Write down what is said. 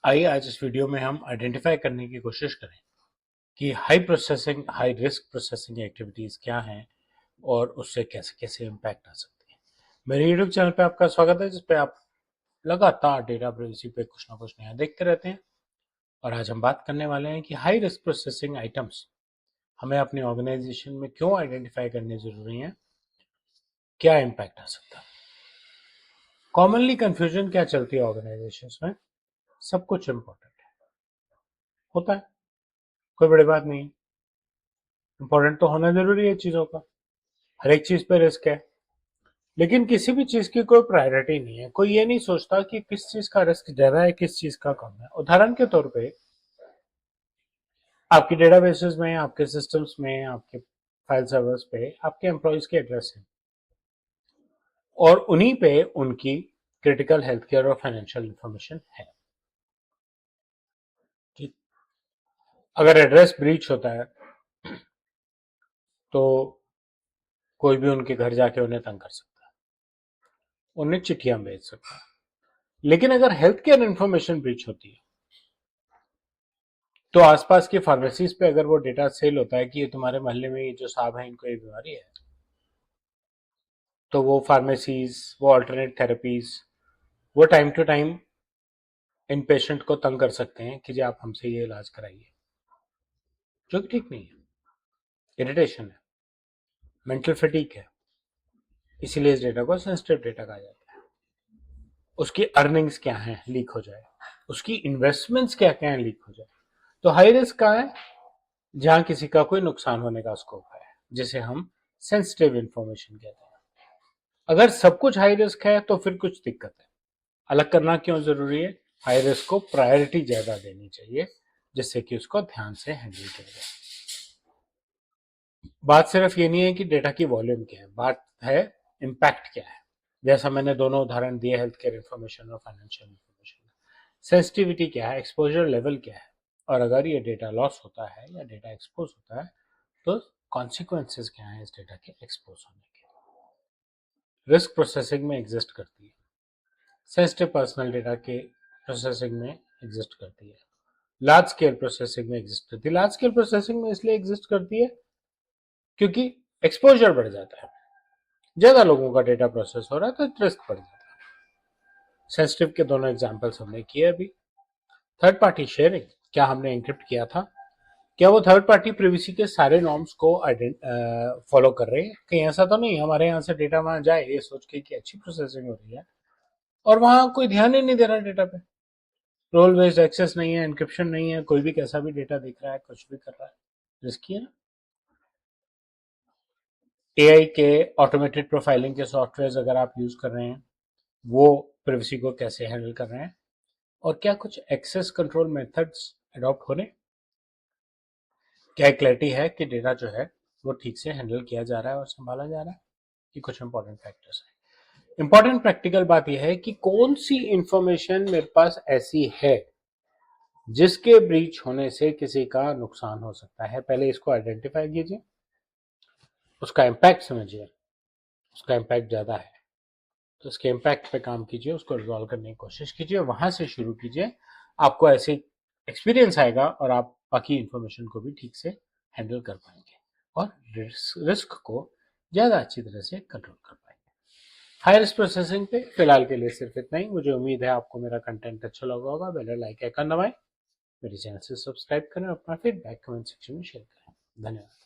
आइए आज इस वीडियो में हम आइडेंटिफाई करने की कोशिश करें कि हाई रिस्क प्रोसेसिंग एक्टिविटीज क्या हैं और उससे कैसे कैसे इम्पैक्ट आ सकते हैं। मेरे यूट्यूब चैनल पे आपका स्वागत है, जिसपे आप लगातार डेटा प्राइवेसी पे कुछ ना कुछ नया देखते रहते हैं। और आज हम बात करने वाले हैं कि हाई रिस्क प्रोसेसिंग आइटम्स हमें अपने ऑर्गेनाइजेशन में क्यों आइडेंटिफाई करने जरूरी हैं, क्या इम्पैक्ट आ सकता है। कॉमनली कंफ्यूजन क्या चलती है ऑर्गेनाइजेशन में, सब कुछ इम्पोर्टेंट है, होता है, कोई बड़ी बात नहीं है। इंपॉर्टेंट तो होना जरूरी है चीजों का, हर एक चीज पे रिस्क है, लेकिन किसी भी चीज की कोई प्रायोरिटी नहीं है। कोई ये नहीं सोचता कि किस चीज का रिस्क ज्यादा है, किस चीज का कम है। उदाहरण के तौर पे आपके डेटाबेसेस में, आपके सिस्टम्स में, आपके फाइल सर्वर्स पे आपके एम्प्लॉयज के एड्रेस है और उन्हीं पे उनकी क्रिटिकल हेल्थ केयर और फाइनेंशियल इंफॉर्मेशन है। ठीक, अगर एड्रेस ब्रीच होता है तो कोई भी उनके घर जाके उन्हें तंग कर सकता है, उन्हें चिट्ठियां भेज सकता है। लेकिन अगर हेल्थ केयर इंफॉर्मेशन ब्रीच होती है तो आसपास की फार्मेसीज पे अगर वो डेटा सेल होता है कि ये तुम्हारे मोहल्ले में ये जो साहब हैं इनको ये बीमारी है, तो वो फार्मेसीज, वो अल्टरनेट थेरेपीज, वो टाइम टू टाइम इन पेशेंट को तंग कर सकते हैं कि जी आप हमसे ये इलाज कराइए, जो कि ठीक नहीं है। इरिटेशन है, मेंटल फटीक है, इसीलिए इस डेटा को सेंसिटिव डेटा कहा जाता है। उसकी अर्निंग्स क्या है लीक हो जाए, उसकी इन्वेस्टमेंट्स क्या क्या है लीक हो जाए। तो हाई रिस्क का है जहां किसी का कोई नुकसान होने का स्कोप है, जिसे हम सेंसिटिव इंफॉर्मेशन कहते हैं। अगर सब कुछ हाई रिस्क है तो फिर कुछ दिक्कत है। अलग करना क्यों जरूरी है? हाई रिस्क को प्रायोरिटी ज्यादा देनी चाहिए, जिससे कि उसको ध्यान से हैंडल किया जाए। बात सिर्फ ये नहीं है कि डेटा की वॉल्यूम क्या है, बात है इम्पैक्ट क्या है। जैसा मैंने दोनों उदाहरण दिए, हेल्थ केयर इंफॉर्मेशन और फाइनेंशियल इंफॉर्मेशन। सेंसिटिविटी क्या है, एक्सपोजर लेवल क्या है, और अगर ये डेटा लॉस होता है या डेटा एक्सपोज होता है तो कॉन्सिक्वेंसेस क्या है इस डेटा के एक्सपोज होने के। रिस्क प्रोसेसिंग में एग्जिस्ट करती है, सेंसिटिव पर्सनल डेटा के प्रोसेसिंग में एग्जिस्ट करती है, लार्ज स्केल प्रोसेसिंग में एग्जिस्ट करती है। लार्ज स्केल प्रोसेसिंग में इसलिए एग्जिस्ट करती है क्योंकि एक्सपोजर बढ़ जाता है, ज्यादा लोगों का डेटा प्रोसेस हो रहा है तो रिस्क बढ़ जाता है। सेंसिटिव के दोनों एग्जांपल्स हमने किए अभी। थर्ड पार्टी शेयरिंग, क्या हमने एंक्रिप्ट किया था, क्या वो थर्ड पार्टी प्रिवेसी के सारे नॉर्म्स को फॉलो कर रहे हैं? कहीं ऐसा तो नहीं हमारे यहाँ से डेटा वहां जाए ये सोच के कि अच्छी प्रोसेसिंग हो रही है और वहां कोई ध्यान ही नहीं दे रहा डेटा पे, रोल बेस्ड एक्सेस नहीं है, एनक्रिप्शन नहीं है, कोई भी कैसा भी डेटा दिख रहा है, कुछ भी कर रहा है, रिस्की है ना। एआई के ऑटोमेटेड प्रोफाइलिंग के सॉफ्टवेयर अगर आप यूज कर रहे हैं, वो प्रिवेसी को कैसे हैंडल कर रहे हैं, और क्या कुछ एक्सेस कंट्रोल मेथड्स अडॉप्ट हो रहे हैं, क्या क्लैरिटी है कि डेटा जो है वो ठीक से हैंडल किया जा रहा है और संभाला जा रहा है। ये कुछ इंपॉर्टेंट फैक्टर्स है। इंपॉर्टेंट प्रैक्टिकल बात यह है कि कौन सी इंफॉर्मेशन मेरे पास ऐसी है जिसके ब्रीच होने से किसी का नुकसान हो सकता है। पहले इसको आइडेंटिफाई कीजिए, उसका इम्पैक्ट समझिए, उसका इम्पैक्ट ज्यादा है तो उसके इम्पैक्ट पे काम कीजिए, उसको रिजॉल्व करने की कोशिश कीजिए, वहां से शुरू कीजिए। आपको ऐसे एक्सपीरियंस आएगा और आप बाकी इंफॉर्मेशन को भी ठीक से हैंडल कर पाएंगे और रिस्क को ज्यादा अच्छी तरह से कंट्रोल कर पाएंगे। हाई रिस्क प्रोसेसिंग पे फिलहाल के लिए सिर्फ इतना ही। मुझे उम्मीद है आपको मेरा कंटेंट अच्छा लगा होगा। बेल लाइक आइकन दबाएं, मेरे चैनल से सब्सक्राइब करें और अपना फीडबैक कमेंट सेक्शन में शेयर करें। धन्यवाद।